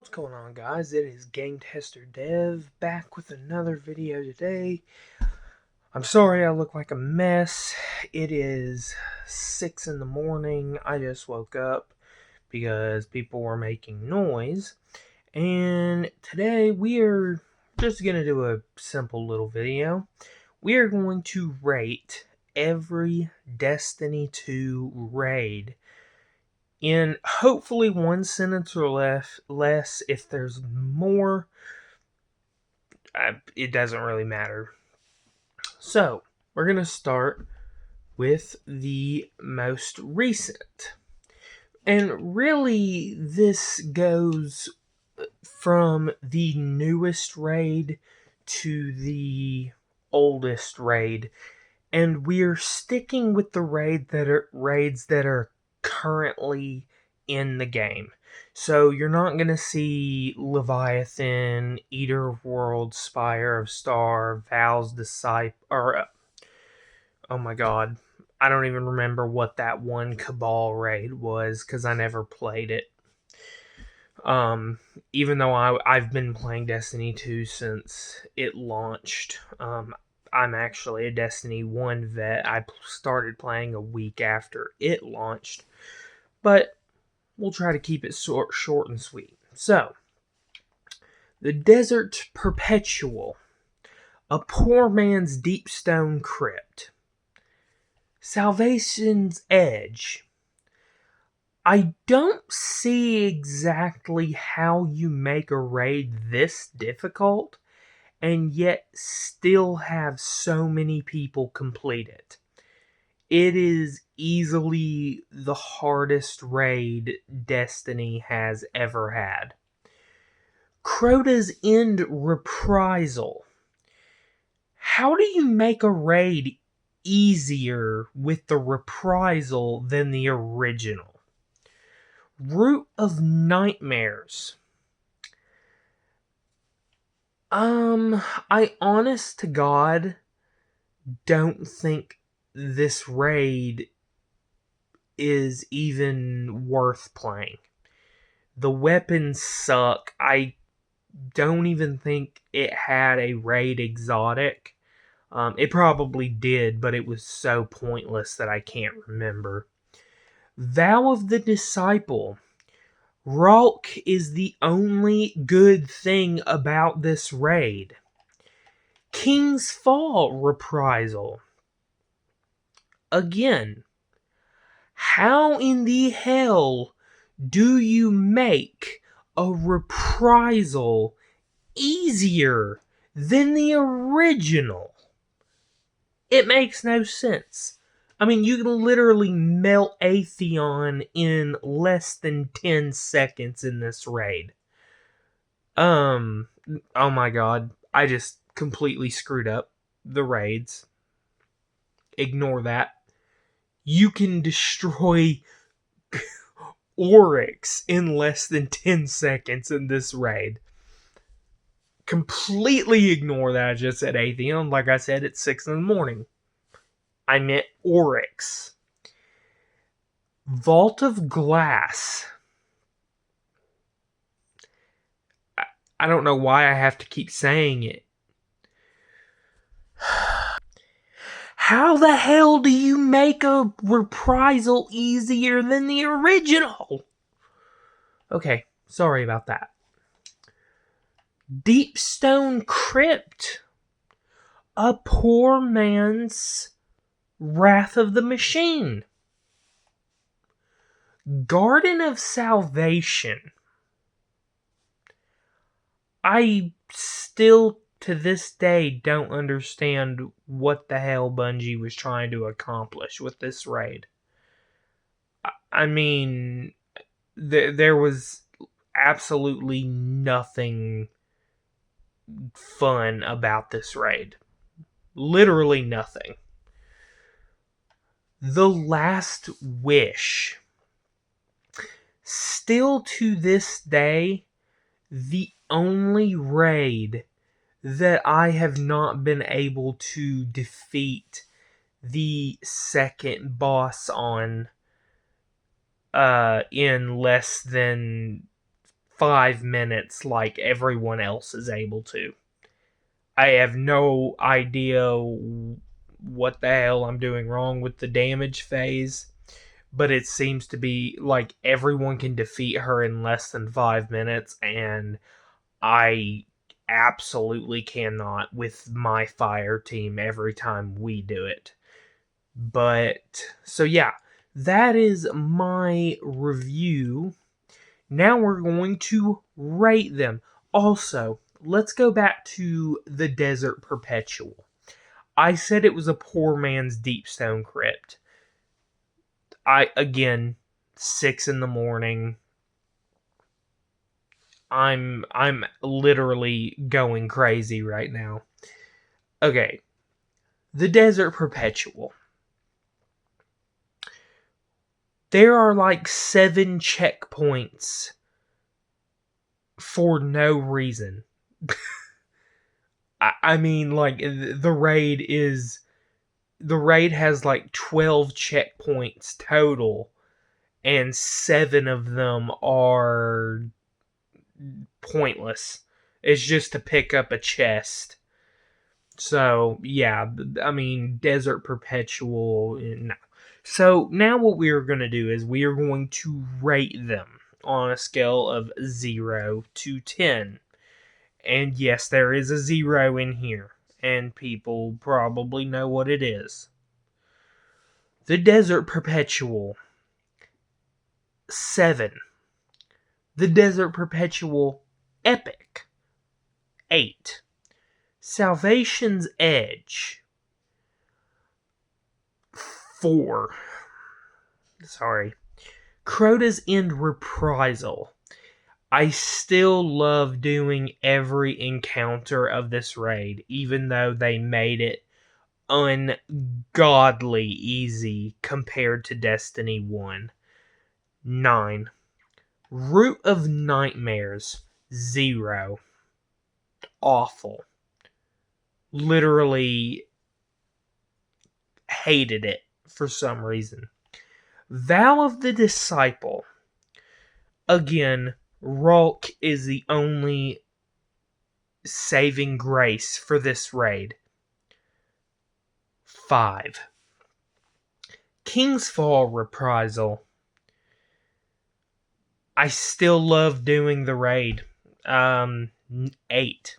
What's going on, guys? It is Game Tester Dev back with another video today. I'm sorry I look like a mess. It is 6 in the morning. I just woke up because people were making noise. And today we are just going to do a simple little video. We are going to rate every Destiny 2 raid in hopefully one sentence or less. If there's more, it doesn't really matter. So we're going to start with the most recent. And really, this goes from the newest raid to the oldest raid. And we're sticking with the raids that are currently in the game. So you're not going to see Leviathan, Eater of Worlds, Spire of Star, Val's Disciple, or oh my god, I don't even remember what that one Cabal raid was because I never played it. Even though I've been playing Destiny 2 since it launched. I'm actually a Destiny 1 vet. I started playing a week after it launched. But we'll try to keep it short and sweet. So, the Desert Perpetual. A poor man's deep stone crypt. Salvation's Edge. I don't see exactly how you make a raid this difficult and yet still have so many people complete it. It is easily the hardest raid Destiny has ever had. Crota's End Reprisal. How do you make a raid easier with the reprisal than the original? Root of Nightmares. I honest to God don't think this raid is even worth playing. The weapons suck. I don't even think it had a raid exotic. It probably did, but it was so pointless that I can't remember. Vow of the Disciple. Ralk is the only good thing about this raid. King's Fall Reprisal. Again, how in the hell do you make a reprisal easier than the original? It makes no sense. I mean, you can literally melt Atheon in less than 10 seconds in this raid. Oh my god. I just completely screwed up the raids. Ignore that. You can destroy Oryx in less than 10 seconds in this raid. Completely ignore that I just said Atheon. Like I said, it's 6 in the morning. I meant Oryx. Vault of Glass. I don't know why I have to keep saying it. How the hell do you make a reprisal easier than the original? Okay, sorry about that. Deepstone Crypt. A poor man's Wrath of the Machine. Garden of Salvation. I still, to this day, don't understand what the hell Bungie was trying to accomplish with this raid. I mean, there was absolutely nothing fun about this raid. Literally nothing. The Last Wish. Still to this day, the only raid that I have not been able to defeat the second boss on in less than 5 minutes like everyone else is able to. I have no idea what the hell I'm doing wrong with the damage phase, but it seems to be like everyone can defeat her in less than 5 minutes, and I absolutely cannot with my fire team every time we do it. But, so yeah, that is my review. Now we're going to rate them. Also, let's go back to the Desert Perpetual. I said it was a poor man's Deepstone Crypt. Again, 6 in the morning. I'm literally going crazy right now. Okay. The Desert Perpetual. There are like 7 checkpoints for no reason. I mean, like, the raid has like 12 checkpoints total, and 7 of them are pointless. It's just to pick up a chest. So, yeah, I mean, Desert Perpetual, no. So, now what we are going to do is we are going to rate them on a scale of 0 to 10. And yes, there is a 0 in here, and people probably know what it is. The Desert Perpetual, 7. The Desert Perpetual Epic, 8. Salvation's Edge, 4. Sorry. Crota's End Reprisal. I still love doing every encounter of this raid, even though they made it ungodly easy compared to Destiny 1. 9. Root of Nightmares, 0. Awful. Literally hated it for some reason. Vow of the Disciple. Again, Ralk is the only saving grace for this raid. 5. King's Fall Reprisal. I still love doing the raid. 8.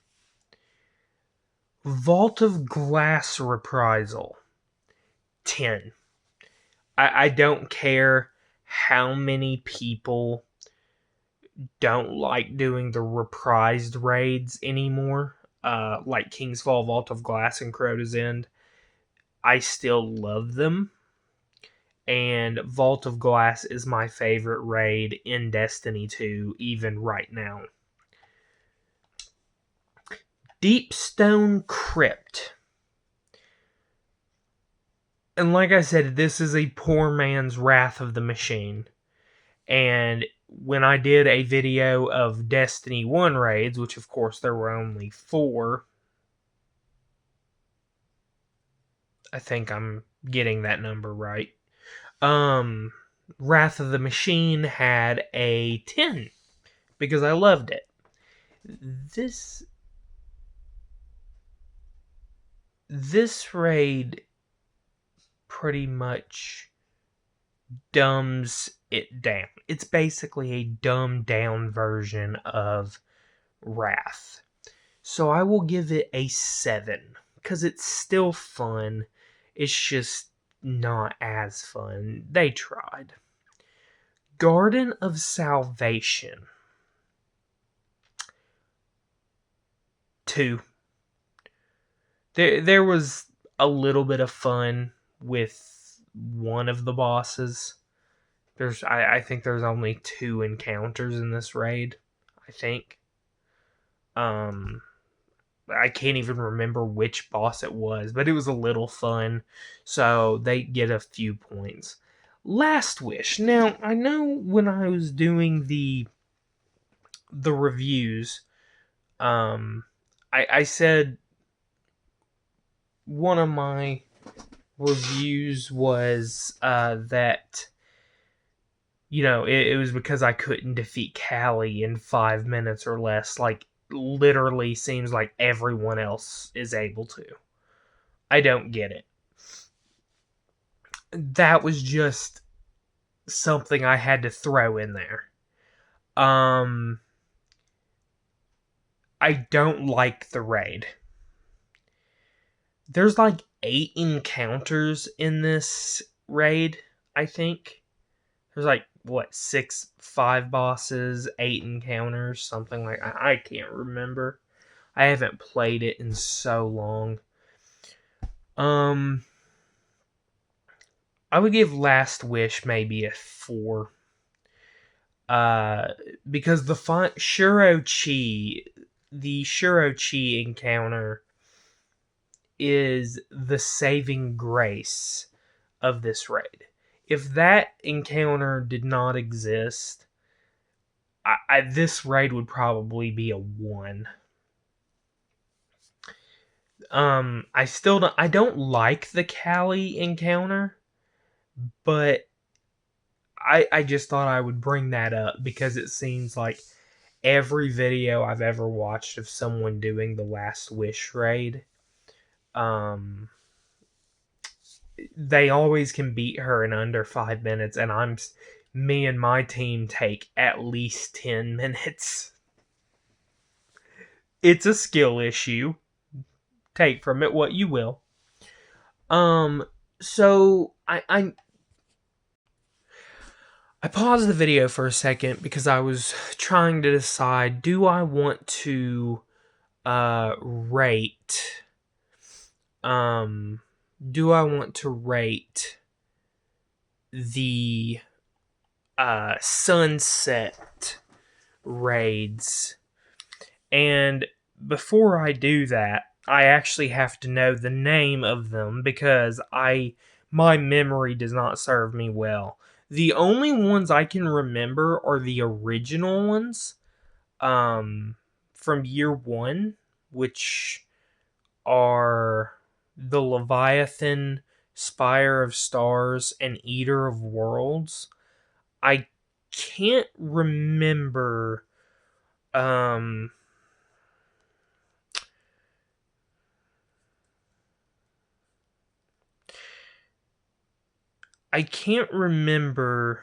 Vault of Glass Reprisal. 10. I don't care how many people don't like doing the reprised raids anymore, like King's Fall, Vault of Glass, and Crota's End. I still love them, and Vault of Glass is my favorite raid in Destiny 2, even right now. Deepstone Crypt. And like I said, this is a poor man's Wrath of the Machine. And when I did a video of Destiny 1 raids, which of course there were only 4, I think I'm getting that number right. Wrath of the Machine had a 10 because I loved it. This raid pretty much dumbs it down. It's basically a dumbed down version of Wrath. So I will give it a 7 because it's still fun. It's just not as fun. They tried. Garden of Salvation. 2. There was a little bit of fun with one of the bosses. I think there's only 2 encounters in this raid, I think. I can't even remember which boss it was, but it was a little fun, so they get a few points. Last Wish. Now, I know when I was doing the reviews, I said one of my reviews was that it was because I couldn't defeat Callie in 5 minutes or less. Like, literally seems like everyone else is able to. I don't get it. That was just something I had to throw in there. I don't like the raid. There's like 8 encounters in this raid, I think. There's like, what, 5 bosses, 8 encounters, something like that. I can't remember. I haven't played it in so long. I would give Last Wish maybe a 4. Because the the Shurochi encounter is the saving grace of this raid. If that encounter did not exist, this raid would probably be a 1. I don't like the Callie encounter, but I just thought I would bring that up because it seems like every video I've ever watched of someone doing the Last Wish raid, they always can beat her in under 5 minutes, and me and my team take at least 10 minutes. It's a skill issue. Take from it what you will. So I paused the video for a second because I was trying to decide, do I want to rate the sunset raids? And before I do that, I actually have to know the name of them because my memory does not serve me well. The only ones I can remember are the original ones from year 1, which are the Leviathan, Spire of Stars, and Eater of Worlds. I can't remember I can't remember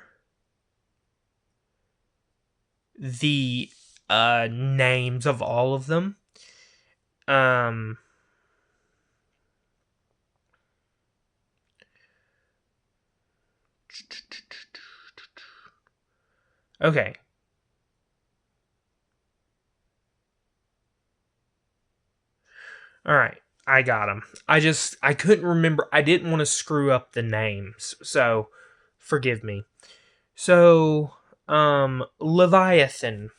the names of all of them. Okay. All right. I got them. I couldn't remember. I didn't want to screw up the names. So, forgive me. So, Leviathan.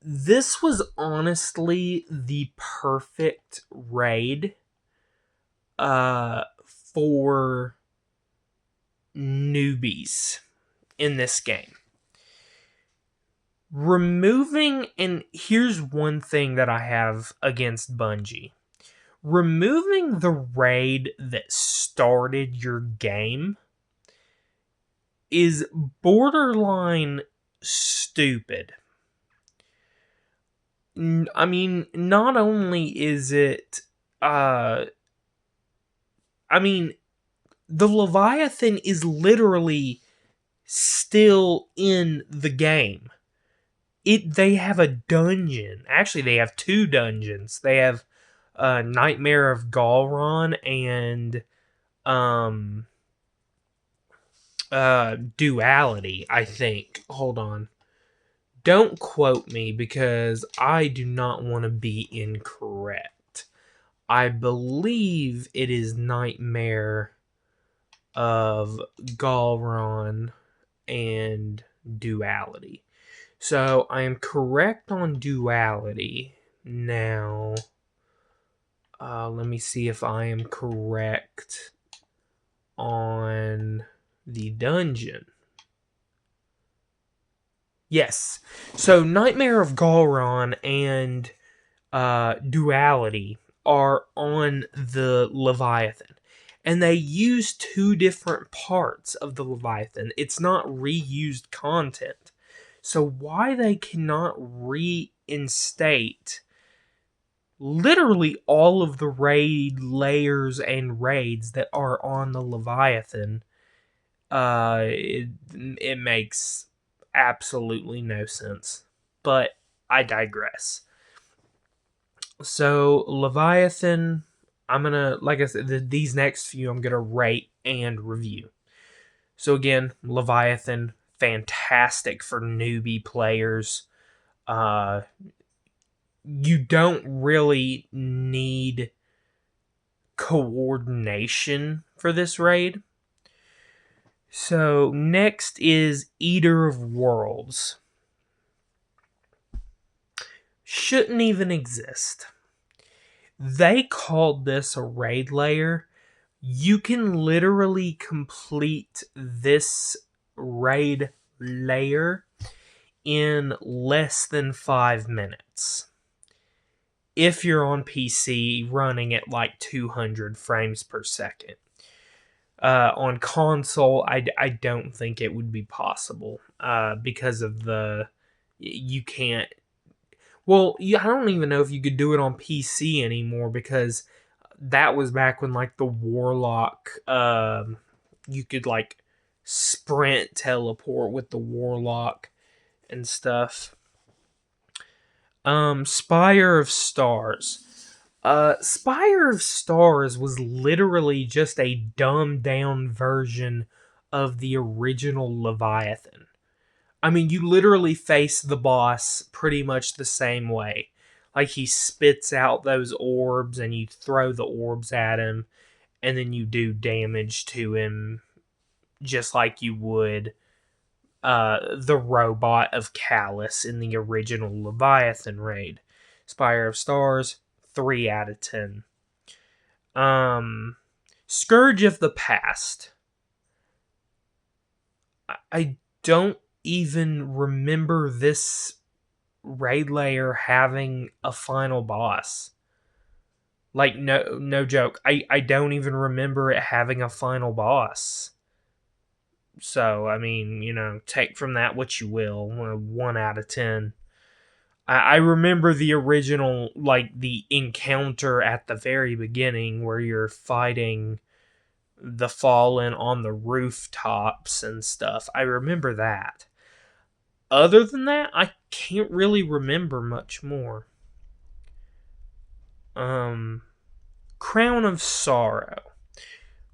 This was honestly the perfect raid for newbies in this game. And here's one thing that I have against Bungie. Removing the raid that started your game is borderline stupid. I mean, not only is it, the Leviathan is literally still in the game. They have a dungeon. Actually, they have 2 dungeons. They have Nightmare of Galron and Duality, I think. Hold on. Don't quote me because I do not want to be incorrect. I believe it is Nightmare of Galron and Duality. So I am correct on Duality. Now, let me see if I am correct on the dungeon. Yes. So Nightmare of Galron and Duality are on the Leviathan. And they use two different parts of the Leviathan. It's not reused content. So why they cannot reinstate literally all of the raid layers and raids that are on the Leviathan, it makes absolutely no sense. But I digress. So Leviathan, I'm gonna, like I said, these next few I'm gonna rate and review. So again, Leviathan, fantastic for newbie players. Uh, you don't really need coordination for this raid. So next is Eater of Worlds. Shouldn't even exist. They called this a raid layer. You can literally complete this raid layer in less than 5 minutes. If you're on PC running at like 200 frames per second. On console, I don't think it would be possible because of the... You can't... Well, I don't even know if you could do it on PC anymore, because that was back when, like, the Warlock... you could, like, sprint teleport with the Warlock and stuff. Spire of Stars. Spire of Stars was literally just a dumbed down version of the original Leviathan. I mean, you literally face the boss pretty much the same way. Like, he spits out those orbs and you throw the orbs at him, and then you do damage to him just like you would the robot of Callus in the original Leviathan raid. Spire of Stars, 3 out of 10. Scourge of the Past. I don't even remember this raid layer having a final boss. Like, no joke. I don't even remember it having a final boss. So, I mean, take from that what you will. 1 out of 10. I remember the original, like, the encounter at the very beginning where you're fighting the Fallen on the rooftops and stuff. I remember that. Other than that, I can't really remember much more. Crown of Sorrow,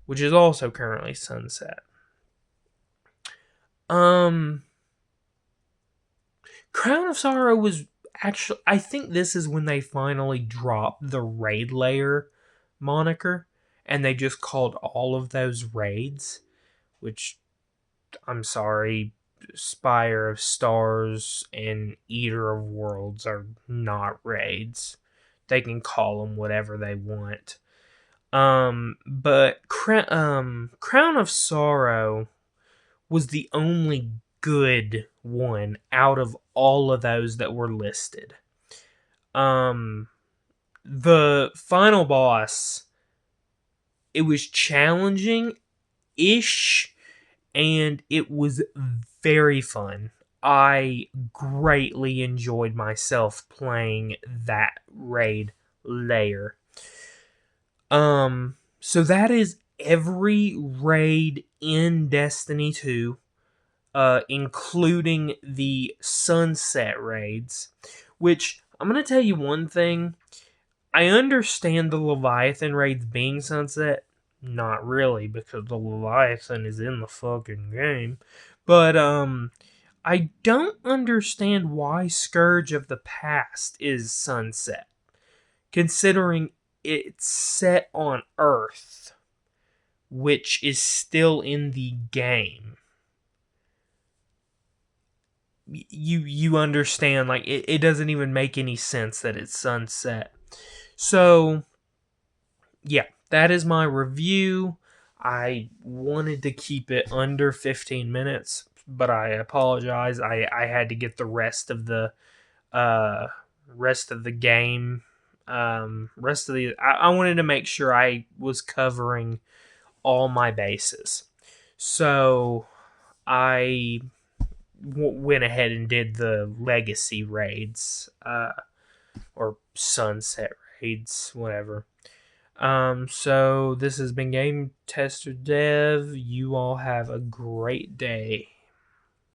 which is also currently sunset. Crown of Sorrow was actually... I think this is when they finally dropped the raid layer moniker, and they just called all of those raids, which, I'm sorry, Spire of Stars and Eater of Worlds are not raids. They can call them whatever they want. But Crown of Sorrow was the only good one out of all of those that were listed. The final boss, it was challenging-ish, and it was very fun. I greatly enjoyed myself playing that raid layer. So that is every raid in Destiny 2, including the sunset raids, which, I'm going to tell you one thing. I understand the Leviathan raids being sunset. Not really, because the Leviathan is in the fucking game. But, I don't understand why Scourge of the Past is sunset, considering it's set on Earth, which is still in the game. You understand, like, it doesn't even make any sense that it's sunset. So, yeah, that is my review. I wanted to keep it under 15 minutes, but I apologize. I had to get the rest of the game. I wanted to make sure I was covering all my bases. So I went ahead and did the legacy raids, or sunset raids, whatever. So this has been Game Tester Dev. You all have a great day.